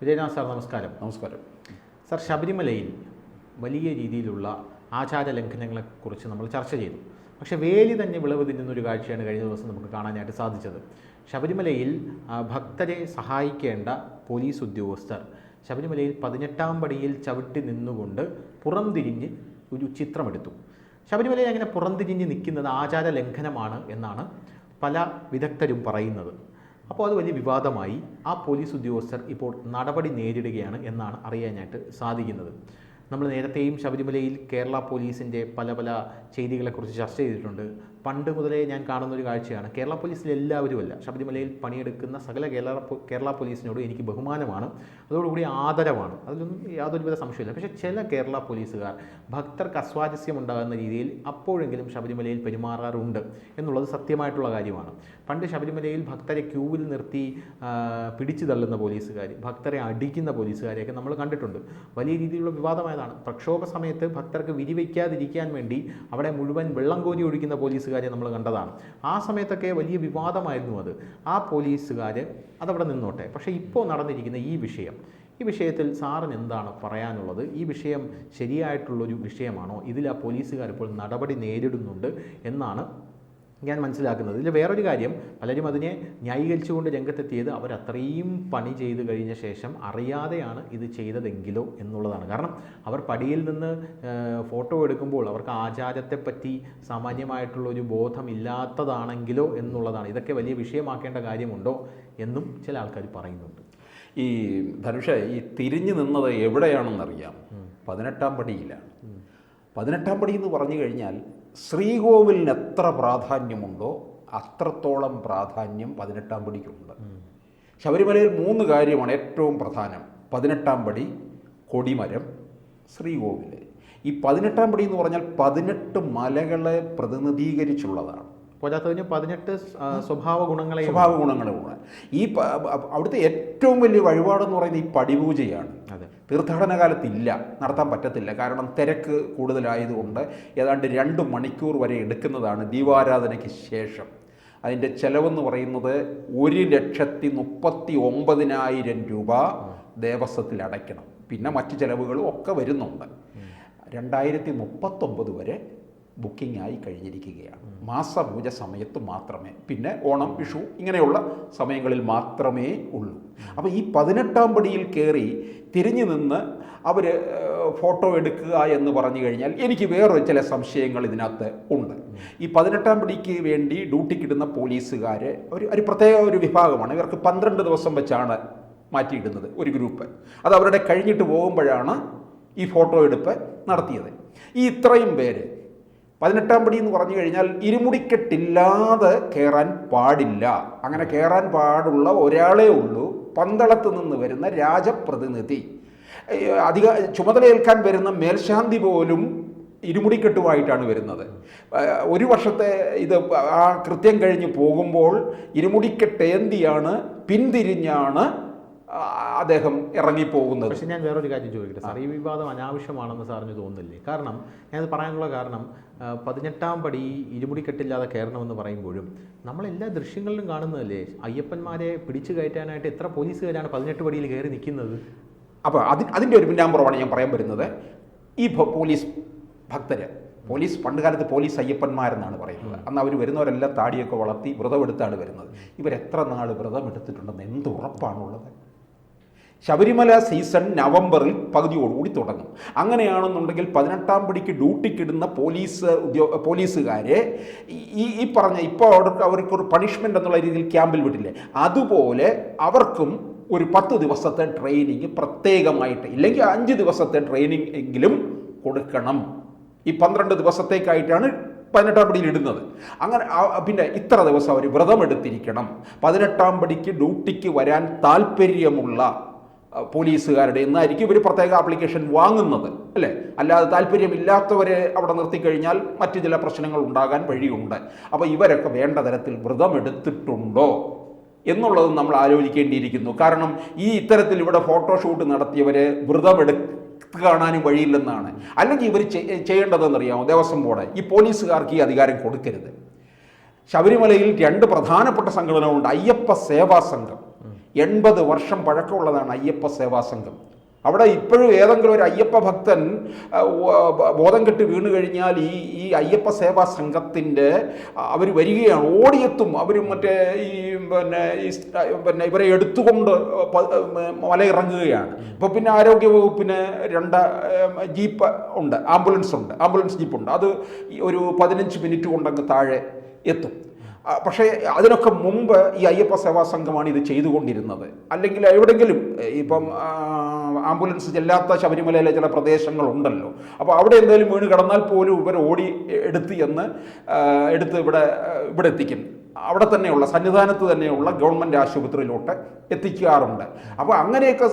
Vijayanath sir നമസ്കാരം. നമസ്കാരം sir, ശബരിമലയിൽ വലിയ രീതിയിലുള്ള ആചാര ലംഘനങ്ങളെക്കുറിച്ച് നമ്മൾ ചർച്ച ചെയ്തു. പക്ഷേ വേലി തന്നെ വിളവ് തിന്നുന്നൊരു കാഴ്ചയാണ് കഴിഞ്ഞ ദിവസം നമുക്ക് കാണാനായിട്ട് സാധിച്ചത്. ശബരിമലയിൽ ഭക്തരെ സഹായിക്കേണ്ട പോലീസ് ഉദ്യോഗസ്ഥർ ശബരിമലയിൽ 18-ാം പടിയിൽ ചവിട്ടി നിന്നുകൊണ്ട് പുറംതിരിഞ്ഞ് ഒരു ചിത്രമെടുത്തു. ശബരിമലയിൽ അങ്ങനെ പുറംതിരിഞ്ഞ് നിൽക്കുന്നത് ആചാര ലംഘനമാണ് എന്നാണ് പല വിദഗ്ധരും പറയുന്നത്. അപ്പോൾ അത് വലിയ വിവാദമായി. ആ പോലീസ് ഉദ്യോഗസ്ഥർ ഇപ്പോൾ നടപടി നേരിടുകയാണ് എന്നാണ് അറിയാനായിട്ട് സാധിക്കുന്നത്. നമ്മൾ നേരത്തെയും ശബരിമലയിൽ കേരള പോലീസിൻ്റെ പല ചെയ്തികളെക്കുറിച്ച് ചർച്ച ചെയ്തിട്ടുണ്ട്. പണ്ട് മുതലേ ഞാൻ കാണുന്നൊരു കാഴ്ചയാണ്, കേരള പോലീസിൽ എല്ലാവരുമല്ല, ശബരിമലയിൽ പണിയെടുക്കുന്ന സകല കേരള പോലീസിനോട് എനിക്ക് ബഹുമാനമാണ്, അതോടുകൂടി ആദരവാണ്, അതിലൊന്നും യാതൊരുവിധ സംശയമില്ല. പക്ഷേ ചില കേരള പോലീസുകാർ ഭക്തർക്ക് അസ്വാരസ്യം ഉണ്ടാകുന്ന രീതിയിൽ അപ്പോഴെങ്കിലും ശബരിമലയിൽ പെരുമാറാറുണ്ട് എന്നുള്ളത് സത്യമായിട്ടുള്ള കാര്യമാണ്. പണ്ട് ശബരിമലയിൽ ഭക്തരെ ക്യൂവിൽ നിർത്തി പിടിച്ചു തള്ളുന്ന പോലീസുകാർ, ഭക്തരെ അടിക്കുന്ന പോലീസുകാരെയൊക്കെ നമ്മൾ കണ്ടിട്ടുണ്ട്. വലിയ രീതിയിലുള്ള വിവാദമായതാണ്. പ്രക്ഷോഭ സമയത്ത് ഭക്തർക്ക് വിരിവയ്ക്കാതിരിക്കാൻ വേണ്ടി അവിടെ മുഴുവൻ വെള്ളം കോരി ഒഴിക്കുന്ന പോലീസുകാരെ നമ്മൾ കണ്ടതാണ്. ആ സമയത്തൊക്കെ വലിയ വിവാദമായിരുന്നു അത്. ആ പോലീസുകാർ അതവിടെ നിന്നോട്ടെ. പക്ഷേ ഇപ്പോൾ നടന്നിരിക്കുന്ന ഈ വിഷയത്തിൽ സാറിന് എന്താണ് പറയാനുള്ളത്? ഈ വിഷയം ശരിയായിട്ടുള്ളൊരു വിഷയമാണോ? ഇതിൽ ആ പോലീസുകാർ ഇപ്പോൾ നടപടി നേരിടുന്നുണ്ട് എന്നാണ് ഞാൻ മനസ്സിലാക്കുന്നത്. ഇതിൽ വേറൊരു കാര്യം, പലരും അതിനെ ന്യായീകരിച്ചുകൊണ്ട് രംഗത്തെത്തിയത് അവരത്രയും പണി ചെയ്ത് കഴിഞ്ഞ ശേഷം അറിയാതെയാണ് ഇത് ചെയ്തതെങ്കിലോ എന്നുള്ളതാണ്. കാരണം അവർ പടിയിൽ നിന്ന് ഫോട്ടോ എടുക്കുമ്പോൾ അവർക്ക് ആചാരത്തെപ്പറ്റി സാമാന്യമായിട്ടുള്ളൊരു ബോധമില്ലാത്തതാണെങ്കിലോ എന്നുള്ളതാണ്. ഇതൊക്കെ വലിയ വിഷയമാക്കേണ്ട കാര്യമുണ്ടോ എന്നും ചില ആൾക്കാർ പറയുന്നുണ്ട്. ഈ ധനുഷ, ഈ തിരിഞ്ഞു നിന്നത് എവിടെയാണെന്നറിയാം? 18-ാം പടിയിലാണ്. 18-ാം പടി എന്ന് പറഞ്ഞു കഴിഞ്ഞാൽ ശ്രീകോവിലിന് എത്ര പ്രാധാന്യമുണ്ടോ അത്രത്തോളം പ്രാധാന്യം 18-ാം പടിക്കുണ്ട്. ശബരിമലയിൽ 3 കാര്യമാണ് ഏറ്റവും പ്രധാനം: 18-ാം പടി, കൊടിമരം, ശ്രീകോവിൽ. ഈ 18-ാം പടി എന്ന് പറഞ്ഞാൽ 18 മലകളെ പ്രതിനിധീകരിച്ചുള്ളതാണ്. പോരാത്തതിന് 18 സ്വഭാവ ഗുണങ്ങളെ ഈ അവിടുത്തെ ഏറ്റവും വലിയ വഴിപാടെന്ന് പറയുന്നത് ഈ പടിപൂജയാണ്. തീർത്ഥാടന കാലത്തില്ല, നടത്താൻ പറ്റത്തില്ല. കാരണം തിരക്ക് കൂടുതലായതുകൊണ്ട് ഏതാണ്ട് 2 മണിക്കൂർ വരെ എടുക്കുന്നതാണ് ദീപാരാധനയ്ക്ക് ശേഷം. അതിൻ്റെ ചെലവെന്ന് പറയുന്നത് 1,39,000 രൂപ ദേവസ്വത്തിൽ അടയ്ക്കണം. പിന്നെ മറ്റ് ചിലവുകളും ഒക്കെ വരുന്നുണ്ട്. 2039 വരെ ബുക്കിംഗ് ആയി കഴിഞ്ഞിരിക്കുകയാണ്. മാസപൂജ സമയത്ത് മാത്രമേ, പിന്നെ ഓണം, വിഷു ഇങ്ങനെയുള്ള സമയങ്ങളിൽ മാത്രമേ ഉള്ളൂ. അപ്പോൾ ഈ 18-ാം പടിയിൽ കയറി തിരിഞ്ഞു നിന്ന് അവർ ഫോട്ടോ എടുക്കുക എന്ന് പറഞ്ഞു കഴിഞ്ഞാൽ എനിക്ക് വേറെ ചില സംശയങ്ങൾ ഇതിനകത്ത് ഉണ്ട്. ഈ 18-ാം പടിക്ക് വേണ്ടി ഡ്യൂട്ടിക്കിടുന്ന പോലീസുകാർ ഒരു പ്രത്യേക ഒരു വിഭാഗമാണ്. ഇവർക്ക് 12 ദിവസം വെച്ചാണ് മാറ്റിയിടുന്നത് ഒരു ഗ്രൂപ്പ്. അത് അവരുടെ കഴിഞ്ഞിട്ട് പോകുമ്പോഴാണ് ഈ ഫോട്ടോ എടുപ്പ് നടത്തിയത്. ഈ ഇത്രയും പേര് 18-ാം പടി എന്ന് പറഞ്ഞു കഴിഞ്ഞാൽ ഇരുമുടിക്കെട്ടില്ലാതെ കയറാൻ പാടില്ല. അങ്ങനെ കയറാൻ പാടുള്ള ഒരാളേ ഉള്ളൂ, പന്തളത്ത് നിന്ന് വരുന്ന രാജപ്രതിനിധി. ചുമതലയേൽക്കാൻ വരുന്ന മേൽശാന്തി പോലും ഇരുമുടിക്കെട്ടുമായിട്ടാണ് വരുന്നത്. ഒരു വർഷത്തെ ഇത് ആ കൃത്യം കഴിഞ്ഞ് പോകുമ്പോൾ ഇരുമുടിക്കെട്ടേന്തിയാണ്, പിന്തിരിഞ്ഞാണ് അദ്ദേഹം ഇറങ്ങിപ്പോകുന്നത്. പക്ഷേ ഞാൻ വേറൊരു കാര്യം ചോദിക്കട്ടെ സാർ, ഈ വിവാദം അനാവശ്യമാണെന്ന് സാറിന് തോന്നുന്നില്ലേ? കാരണം ഞാനത് പറയാനുള്ള കാരണം 18-ാം പടി ഇരുമുടിക്കെട്ടില്ലാതെ കയറണമെന്ന് പറയുമ്പോഴും നമ്മളെല്ലാ ദൃശ്യങ്ങളിലും കാണുന്നതല്ലേ, അയ്യപ്പന്മാരെ പിടിച്ചു കയറ്റാനായിട്ട് എത്ര പോലീസുകാരാണ് 18 പടിയിൽ കയറി നിൽക്കുന്നത്? അപ്പോൾ അതിൻ്റെ ഒരു പിന്നാമ്പുറമാണ് ഞാൻ പറയാൻ വരുന്നത്. ഈ പോലീസ് ഭക്തര്, പോലീസ് പണ്ടുകാലത്ത് പോലീസ് അയ്യപ്പന്മാരെന്നാണ് പറയുന്നത്. അന്ന് അവർ വരുന്നവരെല്ലാം താടിയൊക്കെ വളർത്തി വ്രതമെടുത്താണ് വരുന്നത്. ഇവരെത്ര നാൾ വ്രതം എടുത്തിട്ടുണ്ടെന്ന് എന്ത് ഉറപ്പാണുള്ളത്? ശബരിമല സീസൺ നവംബറിൽ പകുതിയോടുകൂടി തുടങ്ങും. അങ്ങനെയാണെന്നുണ്ടെങ്കിൽ 18-ാം പടിക്ക് ഡ്യൂട്ടിക്കിടുന്ന പോലീസുകാരെ ഈ പറഞ്ഞ ഇപ്പോൾ അവർക്കൊരു പണിഷ്മെൻ്റ് എന്നുള്ള രീതിയിൽ ക്യാമ്പിൽ വിട്ടില്ലേ, അതുപോലെ അവർക്കും ഒരു 10 ദിവസത്തെ ട്രെയിനിങ് പ്രത്യേകമായിട്ട്, ഇല്ലെങ്കിൽ 5 ദിവസത്തെ ട്രെയിനിങ് എങ്കിലും കൊടുക്കണം. ഈ 12 ദിവസത്തേക്കായിട്ടാണ് 18-ാം പടിയിൽ ഇടുന്നത്. അങ്ങനെ പിന്നെ ഇത്ര ദിവസം അവർ വ്രതമെടുത്തിരിക്കണം. 18-ാം പടിക്ക് ഡ്യൂട്ടിക്ക് വരാൻ താല്പര്യമുള്ള പോലീസുകാരുടെ എന്നായിരിക്കും ഇവർ പ്രത്യേക ആപ്ലിക്കേഷൻ വാങ്ങുന്നത്, അല്ലേ? അല്ലാതെ താല്പര്യമില്ലാത്തവരെ അവിടെ നിർത്തിക്കഴിഞ്ഞാൽ മറ്റു ചില പ്രശ്നങ്ങൾ ഉണ്ടാകാൻ വഴിയുണ്ട്. അപ്പോൾ ഇവരൊക്കെ വേണ്ട തരത്തിൽ വ്രതമെടുത്തിട്ടുണ്ടോ എന്നുള്ളത് നമ്മൾ ആലോചിക്കേണ്ടിയിരിക്കുന്നു. കാരണം ഈ ഇത്തരത്തിൽ ഇവിടെ ഫോട്ടോഷൂട്ട് നടത്തിയവരെ കാണാനും വഴിയില്ലെന്നാണ്. അല്ലെങ്കിൽ ഇവർ ചെയ്യേണ്ടതെന്നറിയാമോ? ദേവസ്വം ബോർഡ് ഈ പോലീസുകാർക്ക് ഈ അധികാരം കൊടുക്കരുത്. ശബരിമലയിൽ 2 പ്രധാനപ്പെട്ട സംഘടനകളുണ്ട്. അയ്യപ്പ സേവാ സംഘം, 80 വർഷം പഴക്കമുള്ളതാണ് അയ്യപ്പ സേവാ സംഘം. അവിടെ ഇപ്പോഴും ഏതെങ്കിലും ഒരു അയ്യപ്പ ഭക്തൻ ബോധം കെട്ട് വീണ് കഴിഞ്ഞാൽ ഈ അയ്യപ്പ സേവാ സംഘത്തിൻ്റെ അവർ വരികയാണ്, ഓടിയെത്തും. അവർ മറ്റേ പിന്നെ ഇവരെ എടുത്തുകൊണ്ട് മലയിറങ്ങുകയാണ്. ഇപ്പോൾ പിന്നെ ആരോഗ്യ വകുപ്പിന് 2 ജീപ്പ് ഉണ്ട്, ആംബുലൻസ് ജീപ്പുണ്ട്. അത് ഒരു 15 മിനിറ്റ് കൊണ്ടങ്ങ് താഴെ എത്തും. പക്ഷേ അതിനൊക്കെ മുമ്പ് ഈ അയ്യപ്പ സേവാ സംഘമാണ് ഇത് ചെയ്തുകൊണ്ടിരുന്നത്. അല്ലെങ്കിൽ എവിടെയെങ്കിലും ഇപ്പം ആംബുലൻസ് ചെല്ലാത്ത ശബരിമലയിലെ ചില പ്രദേശങ്ങളുണ്ടല്ലോ, അപ്പോൾ അവിടെ എന്തെങ്കിലും വീണ് കിടന്നാൽ പോലും ഇവർ ഓടി എടുത്ത് ഇവിടെ എത്തിക്കും. അവിടെ തന്നെയുള്ള സന്നിധാനത്ത് തന്നെയുള്ള ഗവൺമെൻറ് ആശുപത്രിയിലോട്ട് എത്തിക്കാറുണ്ട്. അപ്പോൾ അങ്ങനെയൊക്കെ.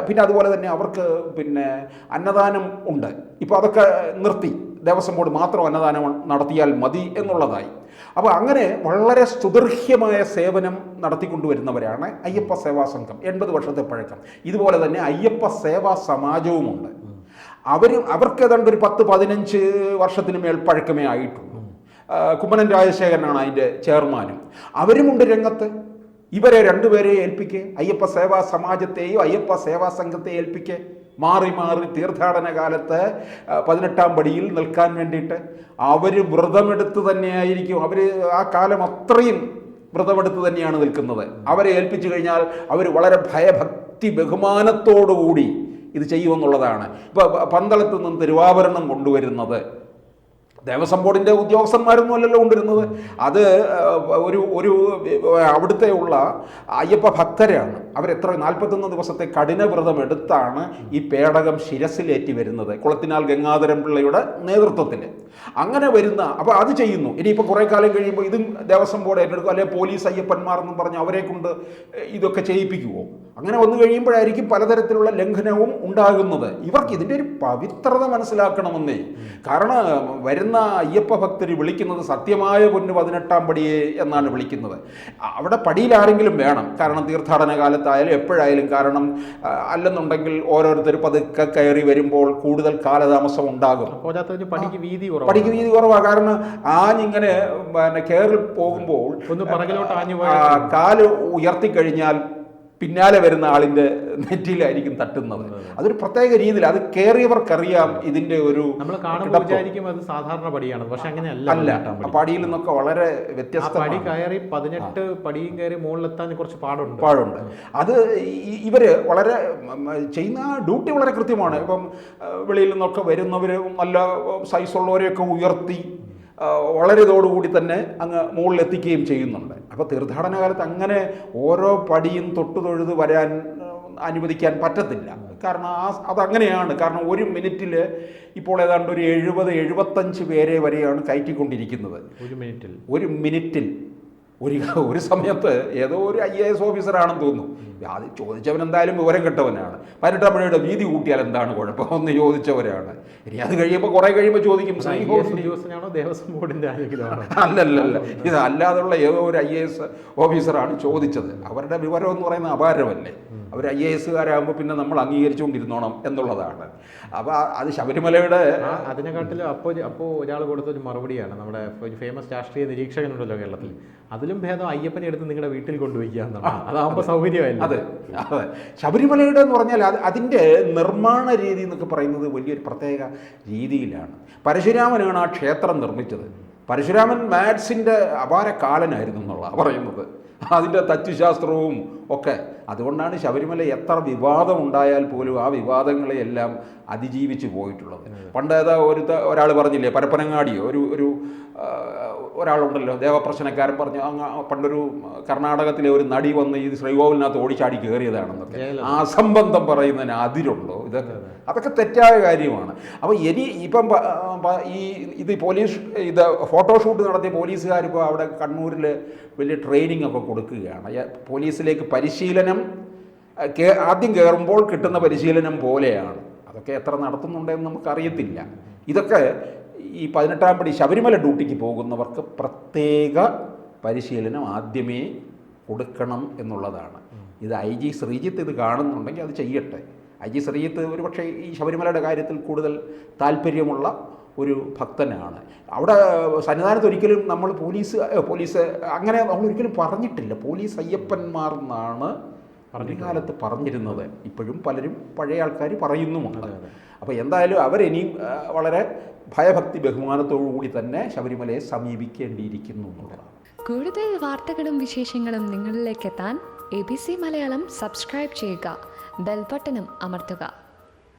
പിന്നെ അതുപോലെ തന്നെ അവർക്ക് പിന്നെ അന്നദാനം ഉണ്ട്. ഇപ്പോൾ അതൊക്കെ നിർത്തി, ദേവസ്വം ബോർഡ് മാത്രം അന്നദാനം നടത്തിയാൽ മതി എന്നുള്ളതായി. അപ്പോൾ അങ്ങനെ വളരെ സുദീർഘമായ സേവനം നടത്തിക്കൊണ്ടുവരുന്നവരാണ് അയ്യപ്പ സേവാ സംഘം. 80 വർഷത്തെ പഴക്കം. ഇതുപോലെ തന്നെ അയ്യപ്പ സേവാ സമാജവുമുണ്ട്. അവർക്ക് ഏതാണ്ട് ഒരു 10-15 വർഷത്തിന് മേൽ പഴക്കമേ ആയിട്ടുള്ളൂ. കുമ്മനം രാജശേഖരനാണ് അതിൻ്റെ ചെയർമാനും. അവരുമുണ്ട് രംഗത്ത്. ഇവരെ 2 പേരെ ഏൽപ്പിക്കെ, അയ്യപ്പ സേവാ സമാജത്തെയോ അയ്യപ്പ സേവാ സംഘത്തെ ഏൽപ്പിക്കെ, മാറി തീർത്ഥാടന കാലത്ത് 18-ാം പടിയിൽ നിൽക്കാൻ വേണ്ടിയിട്ട് അവർ വ്രതമെടുത്ത് തന്നെയായിരിക്കും. അവർ ആ കാലം അത്രയും വ്രതമെടുത്ത് തന്നെയാണ് നിൽക്കുന്നത്. അവരെ ഏൽപ്പിച്ചു കഴിഞ്ഞാൽ അവർ വളരെ ഭയഭക്തി ബഹുമാനത്തോടുകൂടി ഇത് ചെയ്യുമെന്നുള്ളതാണ്. ഇപ്പോൾ പന്തളത്ത് നിന്ന് തിരുവാഭരണം കൊണ്ടുവരുന്നത് ദേവസ്വം ബോർഡിൻ്റെ ഉദ്യോഗസ്ഥന്മാരൊന്നും അല്ലല്ലോ കൊണ്ടിരുന്നത്. അത് ഒരു അവിടുത്തെ ഉള്ള അയ്യപ്പ ഭക്തരാണ്. അവരെത്ര 41 ദിവസത്തെ കഠിന വ്രതം എടുത്താണ് ഈ പേടകം ശിരസിലേറ്റി വരുന്നത്, കുളത്തിനാൽ ഗംഗാധരൻ പിള്ളയുടെ നേതൃത്വത്തിൽ. അങ്ങനെ വരുന്ന, അപ്പോൾ അത് ചെയ്യുന്നു. ഇനിയിപ്പോൾ കുറേ കാലം കഴിയുമ്പോൾ ഇതും ദേവസ്വം ബോർഡ് ഏറ്റെടുക്കും, അല്ലെങ്കിൽ പോലീസ് അയ്യപ്പന്മാർ എന്നും പറഞ്ഞ് അവരെ കൊണ്ട് ഇതൊക്കെ ചെയ്യിപ്പിക്കുമോ? അങ്ങനെ വന്നു കഴിയുമ്പോഴായിരിക്കും പലതരത്തിലുള്ള ലംഘനവും ഉണ്ടാകുന്നത്. ഇവർക്ക് ഇതിൻ്റെ ഒരു പവിത്രത മനസ്സിലാക്കണമെന്നേ. കാരണം വരുന്ന അയ്യപ്പ ഭക്തർ വിളിക്കുന്നത് സത്യമായ പൊന്ന് 18-ാം പടിയെ എന്നാണ് വിളിക്കുന്നത്. അവിടെ പടിയിൽ ആരെങ്കിലും വേണം, കാരണം തീർത്ഥാടന കാലത്തായാലും എപ്പോഴായാലും. കാരണം അല്ലെന്നുണ്ടെങ്കിൽ ഓരോരുത്തർ പതുക്കെ കയറി വരുമ്പോൾ കൂടുതൽ കാലതാമസം ഉണ്ടാകും. പടിക്ക് വീതി കുറവാണ്. കാരണം ആഞ്ഞിങ്ങനെ കയറി പോകുമ്പോൾ കാല് ഉയർത്തിക്കഴിഞ്ഞാൽ പിന്നാലെ വരുന്ന ആളിൻ്റെ നെറ്റിയിലായിരിക്കും തട്ടുന്നത്. അതൊരു പ്രത്യേക രീതിയിൽ അത് കയറിയവർക്കറിയാം ഇതിൻ്റെ ഒരു. നമ്മൾ കാണുമ്പോൾ വിചാരിക്കും അത് സാധാരണ പടിയാണ്, പക്ഷെ അങ്ങനെയല്ല. പടിയിൽ നിന്നൊക്കെ വളരെ വ്യത്യസ്തമാണ്. 18 പടിയും കയറി മുകളിലെത്താൻ കുറച്ച് പാടുണ്ട്. അത് ഇവര് വളരെ ചെയ്യുന്ന ഡ്യൂട്ടി വളരെ കൃത്യമാണ്. ഇപ്പം വെളിയിൽ നിന്നൊക്കെ വരുന്നവർ നല്ല സൈസുള്ളവരെയൊക്കെ ഉയർത്തി വളരെ ഇതോടുകൂടി തന്നെ അങ്ങ് മുകളിലെത്തിക്കുകയും ചെയ്യുന്നുണ്ട്. അപ്പോൾ തീർത്ഥാടന കാലത്ത് അങ്ങനെ ഓരോ പടിയും തൊഴുത് വരാൻ അനുവദിക്കാൻ പറ്റത്തില്ല. കാരണം അതങ്ങനെയാണ്. കാരണം ഒരു മിനിറ്റിൽ ഇപ്പോൾ ഏതാണ്ട് ഒരു 70-75 പേരെ വരെയാണ് കയറ്റിക്കൊണ്ടിരിക്കുന്നത്. ഒരു മിനിറ്റിൽ ഒരു സമയത്ത് ഏതോ ഒരു IAS ഓഫീസറാണെന്ന് തോന്നുന്നു. അത് ചോദിച്ചവൻ എന്തായാലും വിവരം കെട്ടവനാണ്. 18-ാം പടിയുടെ വീതി കൂട്ടിയാൽ എന്താണ് കുഴപ്പം എന്ന് ചോദിച്ചവരാണ്. ഇനി അത് കഴിയുമ്പോൾ കുറേ കഴിയുമ്പോൾ ചോദിക്കും, ദേവസ്വം ബോർഡിൻ്റെ അല്ലല്ല, ഇത് അല്ലാതുള്ള ഏതോ ഒരു IAS ഓഫീസറാണ് ചോദിച്ചത്. അവരുടെ വിവരം എന്ന് പറയുന്നത് അപാരമല്ലേ. അവർ IASകാരാകുമ്പോൾ പിന്നെ നമ്മൾ അംഗീകരിച്ചുകൊണ്ടിരുന്നോണം എന്നുള്ളതാണ്. അപ്പോൾ അത് ശബരിമലയുടെ അതിനെക്കാട്ടിലും അപ്പോൾ ഒരാൾ കൊടുത്തൊരു മറുപടിയാണ്. നമ്മുടെ ഒരു ഫേമസ് രാഷ്ട്രീയ നിരീക്ഷകനുണ്ടല്ലോ കേരളത്തിൽ, അതിലും ഭേദം അയ്യപ്പനെ എടുത്ത് നിങ്ങളുടെ വീട്ടിൽ കൊണ്ടുപോയിക്കുക എന്നാണ്. അതാകുമ്പോൾ സൗകര്യമായില്ല. അതെ. ശബരിമലയുടെ എന്ന് പറഞ്ഞാൽ അതിൻ്റെ നിർമ്മാണ രീതി എന്നൊക്കെ പറയുന്നത് വലിയൊരു പ്രത്യേക രീതിയിലാണ്. പരശുരാമനാണ് ആ ക്ഷേത്രം നിർമ്മിച്ചത്. പരശുരാമൻ മാത്സിൻ്റെ അപാര കാലനായിരുന്നു എന്നുള്ള പറയുന്നത്. അതിൻ്റെ തത്വശാസ്ത്രവും ഒക്കെ. അതുകൊണ്ടാണ് ശബരിമല എത്ര വിവാദം ഉണ്ടായാൽ പോലും ആ വിവാദങ്ങളെയെല്ലാം അതിജീവിച്ച് പോയിട്ടുള്ളത്. പണ്ട് ഒരാൾ പറഞ്ഞില്ലേ, പരപ്പനങ്ങാടിയോ ഒരു ഒരാളുണ്ടല്ലോ, ദേവപ്രശ്നക്കാരൻ പറഞ്ഞു പണ്ടൊരു കർണാടകത്തിലെ ഒരു നടി വന്ന് ഈ ശ്രീകോവിലിനകത്ത് ഓടിച്ചാടി കയറിയതാണെന്നൊക്കെ. ആ സംബന്ധം പറയുന്നതിന് അതിരുണ്ടോ? അതൊക്കെ തെറ്റായ കാര്യമാണ്. അപ്പോൾ ഇപ്പം ഇത് പോലീസ് ഫോട്ടോഷൂട്ട് നടത്തിയ പോലീസുകാരിപ്പോൾ അവിടെ കണ്ണൂരിൽ വലിയ ട്രെയിനിങ് ഒക്കെ കൊടുക്കുകയാണ്. പോലീസിലേക്ക് പരിശീലനം ആദ്യം കയറുമ്പോൾ കിട്ടുന്ന പരിശീലനം പോലെയാണ്. അതൊക്കെ എത്ര നടത്തുന്നുണ്ടെന്ന് നമുക്കറിയത്തില്ല. ഇതൊക്കെ ഈ 18-ാം പടി ശബരിമല ഡ്യൂട്ടിക്ക് പോകുന്നവർക്ക് പ്രത്യേക പരിശീലനം ആദ്യമേ കൊടുക്കണം എന്നുള്ളതാണ്. ഇത് IG ശ്രീജിത്ത് ഇത് കാണുന്നുണ്ടെങ്കിൽ അത് ചെയ്യട്ടെ. IG ശ്രീജിത്ത് ഒരു പക്ഷേ ഈ ശബരിമലയുടെ കാര്യത്തിൽ കൂടുതൽ താല്പര്യമുള്ള ഒരു ഭക്തനാണ്. അവിടെ സന്നിധാനത്ത് ഒരിക്കലും നമ്മൾ പോലീസ് അങ്ങനെ നമ്മൾ ഒരിക്കലും പറഞ്ഞിട്ടില്ല. പോലീസ് അയ്യപ്പന്മാർ എന്നാണ് കാലത്ത് പറഞ്ഞിരുന്നത് ഇപ്പോഴും പലരും പഴയ ആൾക്കാർ പറയുന്നുമുണ്ട്. അതെ, അതെ. അപ്പോൾ എന്തായാലും അവരിനിയും വളരെ ഭയഭക്തി ബഹുമാനത്തോടു കൂടി തന്നെ ശബരിമലയെ സമീപിക്കേണ്ടിയിരിക്കുന്നു എന്നുള്ളതാണ്. കൂടുതൽ വാർത്തകളും വിശേഷങ്ങളും നിങ്ങളിലേക്ക് എത്താൻ ABC മലയാളം സബ്സ്ക്രൈബ് ചെയ്യുക, ബെൽ ബട്ടണും അമർത്തുക.